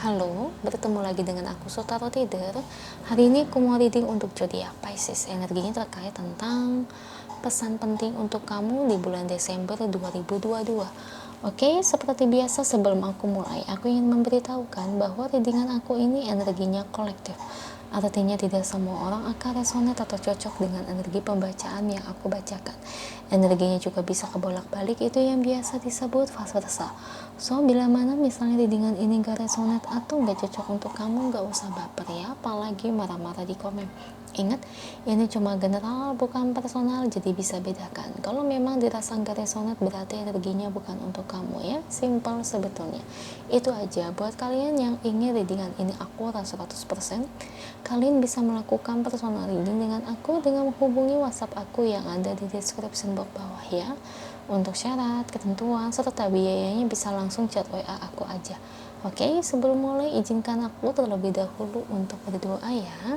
Halo, bertemu lagi dengan aku Sotaro Tider. Hari ini aku mau reading untuk zodiak Pisces. Energinya terkait tentang pesan penting untuk kamu di bulan Desember 2022. Oke, seperti biasa sebelum aku mulai, aku ingin memberitahukan bahwa readingan aku ini energinya kolektif. Artinya tidak semua orang akan resonate atau cocok dengan energi pembacaan yang aku bacakan. Energinya juga bisa kebolak-balik, itu yang biasa disebut fase versa. So, bila mana misalnya readingan ini gak resonate atau gak cocok untuk kamu, gak usah baper ya, apalagi marah-marah di komen. Ingat, ini cuma general, bukan personal, jadi bisa bedakan. Kalau memang dirasa gak resonate, berarti energinya bukan untuk kamu ya, simple sebetulnya. Itu aja. Buat kalian yang ingin readingan ini akurat 100%, kalian bisa melakukan personal reading dengan aku dengan menghubungi WhatsApp aku yang ada di description box bawah ya. Untuk syarat, ketentuan, serta biayanya bisa langsung chat WA aku aja. Oke, sebelum mulai izinkan aku terlebih dahulu untuk berdoa ya.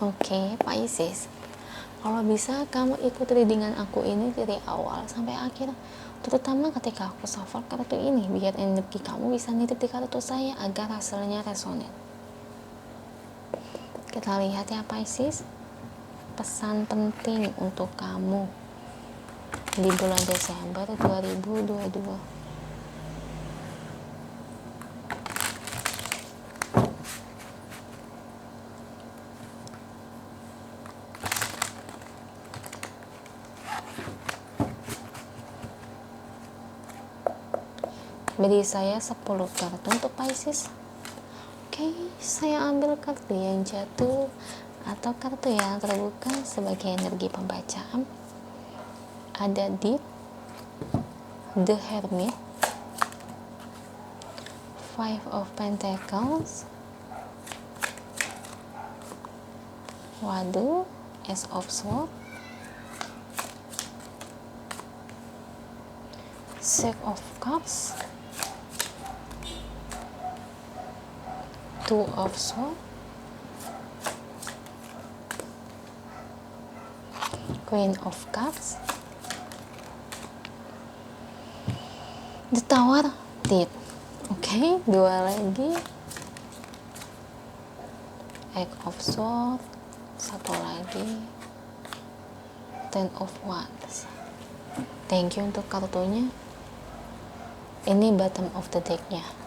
Oke, Pisces, kalau bisa kamu ikut readingan aku ini dari awal sampai akhir, terutama ketika aku shuffle kartu ini, biar energi kamu bisa nitip di kartu saya agar hasilnya resonate. Kita lihat ya Pisces, pesan penting untuk kamu di bulan Desember 2022. Beri saya 10 kartu untuk Pisces. Oke, saya ambil kartu yang jatuh atau kartu yang terbuka sebagai energi pembacaan. Ada di The Hermit, Five of Pentacles, waduh, Ace of Swords, Six of Cups, Two of Swords, Queen of Cups, The Tower, Death. Oke, dua lagi, Eight of Swords, satu lagi, Ten of Wands. Thank you untuk kartunya. Ini bottom of the deck-nya.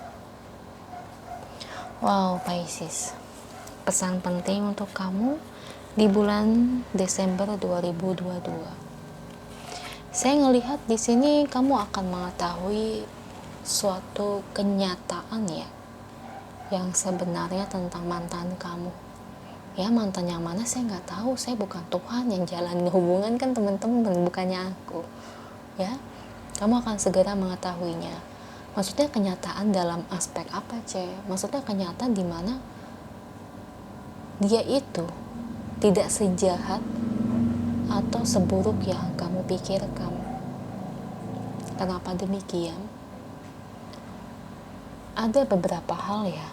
Wow, Pisces, pesan penting untuk kamu di bulan Desember 2022. Saya ngelihat di sini kamu akan mengetahui suatu kenyataan ya, yang sebenarnya tentang mantan kamu. Ya, mantan yang mana saya nggak tahu, saya bukan Tuhan yang jalan hubungan kan teman-teman, bukannya aku. Ya, kamu akan segera mengetahuinya. Maksudnya kenyataan dalam aspek apa, Maksudnya kenyataan di mana dia itu tidak sejahat atau seburuk yang kamu pikirkan. Kenapa demikian? Ada beberapa hal ya,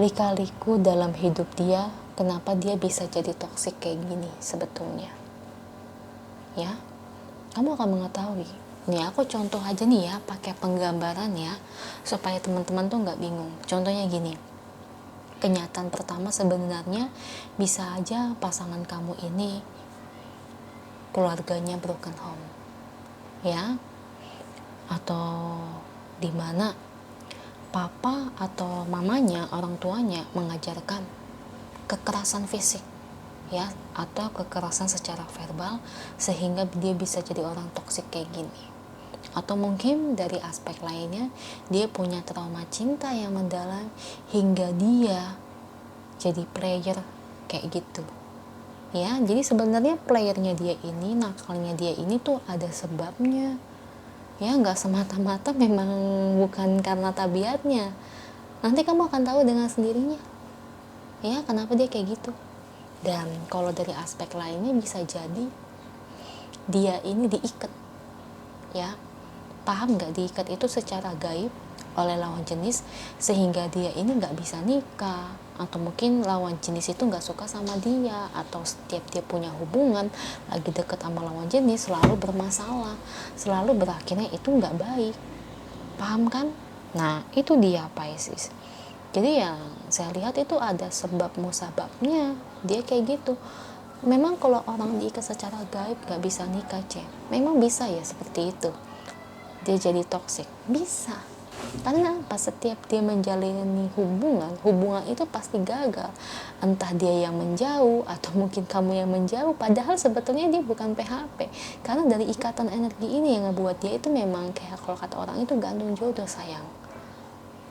lika-liku dalam hidup dia, kenapa dia bisa jadi toksik kayak gini sebetulnya. Ya, kamu akan mengetahui. Nih aku contoh aja nih ya, pakai penggambaran ya, supaya teman-teman tuh nggak bingung. Contohnya gini, kenyataan pertama sebenarnya bisa aja pasangan kamu ini keluarganya broken home, ya, atau dimana papa atau mamanya, orang tuanya mengajarkan kekerasan fisik, ya, atau kekerasan secara verbal sehingga dia bisa jadi orang toksik kayak gini. Atau mungkin dari aspek lainnya, dia punya trauma cinta yang mendalam hingga dia jadi player kayak gitu. Ya, jadi sebenarnya playernya dia ini, nakalnya dia ini tuh ada sebabnya. Ya, nggak semata-mata memang bukan karena tabiatnya. Nanti kamu akan tahu dengan sendirinya. Ya, kenapa dia kayak gitu. Dan kalau dari aspek lainnya bisa jadi dia ini diikat. Ya, paham nggak, diikat itu secara gaib oleh lawan jenis sehingga dia ini nggak bisa nikah, atau mungkin lawan jenis itu nggak suka sama dia, atau setiap dia punya hubungan lagi deket sama lawan jenis selalu bermasalah, selalu berakhirnya itu nggak baik. Paham kan? Nah itu dia Pisces. Jadi yang saya lihat itu ada sebab musababnya dia kayak gitu. Memang kalau orang diikat secara gaib gak bisa nikah, memang bisa ya seperti itu. Dia jadi toksik, bisa. Karena apa? Setiap dia menjalani hubungan itu pasti gagal. Entah dia yang menjauh atau mungkin kamu yang menjauh. Padahal sebetulnya dia bukan PHP. Karena dari ikatan energi ini yang ngebuat dia itu memang kayak kalau kata orang itu gantung jodoh sayang.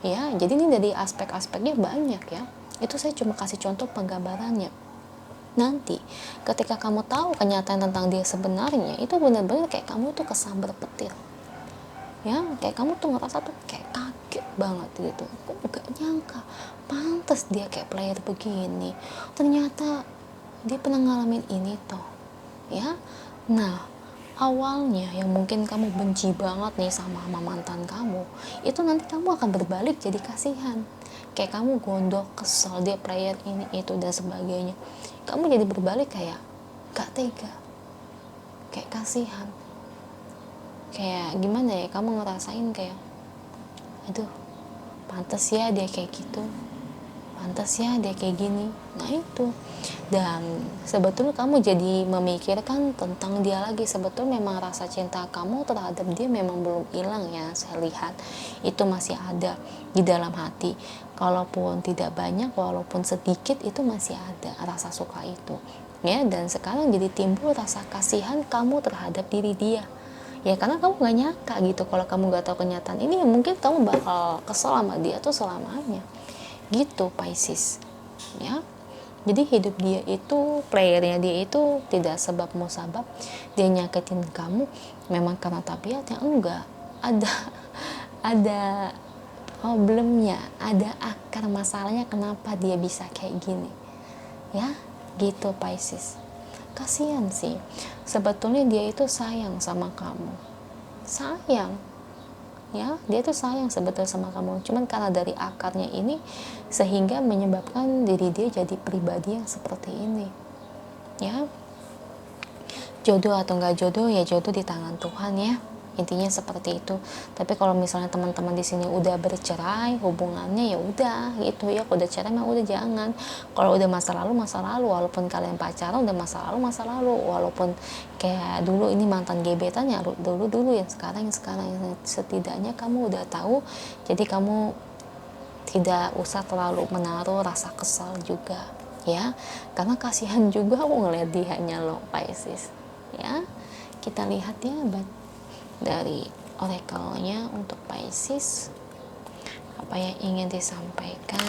Ya, jadi ini dari aspek-aspeknya banyak ya. Itu saya cuma kasih contoh penggambarannya. Nanti ketika kamu tahu kenyataan tentang dia sebenarnya, itu benar-benar kayak kamu tuh kesambar petir. Ya, kayak kamu tuh ngerasa tuh kayak kaget banget gitu. Kok gak nyangka, pantas dia kayak player begini. Ternyata dia pernah ngalamin ini toh. Ya. Nah, awalnya yang mungkin kamu benci banget nih sama mantan kamu, itu nanti kamu akan berbalik jadi kasihan. Kayak kamu gondok, kesel, dia player ini itu dan sebagainya. Kamu jadi berbalik kayak gak tega, kayak kasihan, kayak gimana ya, kamu ngerasain kayak aduh pantas ya dia kayak gitu, pantas ya dia kayak gini. Nah itu, dan sebetulnya kamu jadi memikirkan tentang dia lagi. Sebetulnya memang rasa cinta kamu terhadap dia memang belum hilang ya, saya lihat itu masih ada di dalam hati. Kalaupun tidak banyak, walaupun sedikit, itu masih ada rasa suka itu ya. Dan sekarang jadi timbul rasa kasihan kamu terhadap diri dia ya, karena kamu gak nyangka gitu. Kalau kamu gak tahu kenyataan ini, ya mungkin kamu bakal kesel sama dia tuh selamanya gitu Pisces ya. Jadi hidup dia itu, playernya dia itu tidak sebab musabab dia nyakitin kamu memang karena tabiatnya, enggak. Ada problemnya, ada akar masalahnya kenapa dia bisa kayak gini ya gitu Pisces. Kasihan sih, sebetulnya dia itu sayang sama kamu, sayang ya, dia tuh sayang sebetulnya sama kamu. Cuman karena dari akarnya ini sehingga menyebabkan diri dia jadi pribadi yang seperti ini ya. Jodoh atau enggak jodoh ya, jodoh di tangan Tuhan ya, intinya seperti itu. Tapi kalau misalnya teman-teman di sini udah bercerai hubungannya, ya udah gitu ya. Kalau udah cerai mah udah jangan. Kalau udah masa lalu, walaupun kalian pacaran udah masa lalu, walaupun kayak dulu ini mantan gebetan ya dulu yang sekarang setidaknya kamu udah tahu. Jadi kamu tidak usah terlalu menaruh rasa kesal juga ya, karena kasihan juga aku ngeliat dianya loh Pisces ya. Kita lihat ya dari oracle-nya untuk Pisces apa yang ingin disampaikan.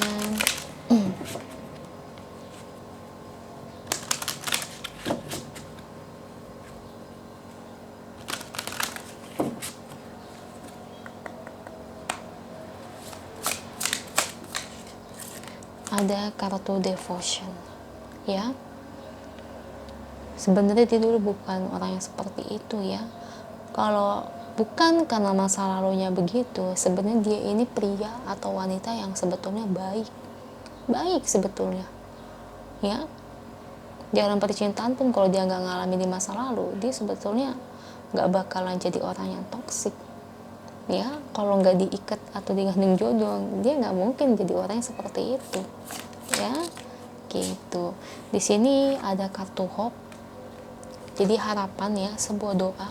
Ada kartu devotion ya. Sebenarnya dia dulu bukan orang yang seperti itu ya. Kalau bukan karena masa lalunya begitu, sebenarnya dia ini pria atau wanita yang sebetulnya baik sebetulnya ya. Dalam percintaan pun kalau dia nggak ngalamin di masa lalu, dia sebetulnya nggak bakalan jadi orang yang toksik ya. Kalau nggak diikat atau digantung jodoh, dia nggak mungkin jadi orang yang seperti itu ya gitu. Di sini ada kartu hope, jadi harapan ya, sebuah doa.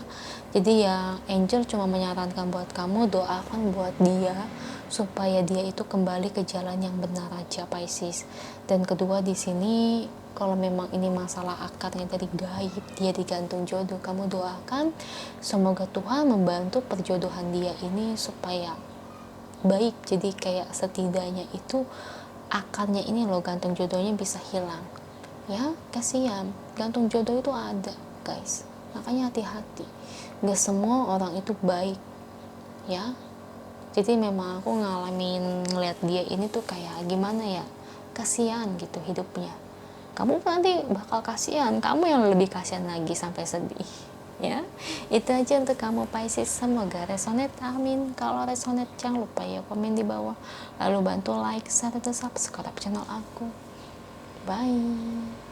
Jadi ya angel cuma menyarankan buat kamu doakan buat dia supaya dia itu kembali ke jalan yang benar aja Pisces. Dan kedua di sini kalau memang ini masalah akarnya dari gaib, dia digantung jodoh, kamu doakan semoga Tuhan membantu perjodohan dia ini supaya baik. Jadi kayak setidaknya itu akarnya ini loh, gantung jodohnya bisa hilang ya. Kasihan, gantung jodoh itu ada guys, makanya hati-hati, gak semua orang itu baik ya. Jadi memang aku ngeliat dia ini tuh kayak gimana ya, kasihan gitu hidupnya. Kamu nanti bakal kasihan, kamu yang lebih kasihan lagi sampai sedih Ya, itu aja untuk kamu Pisces, semoga resonate, amin. Kalau resonate jangan lupa ya komen di bawah, lalu bantu like, share, dan subscribe channel aku. Bye.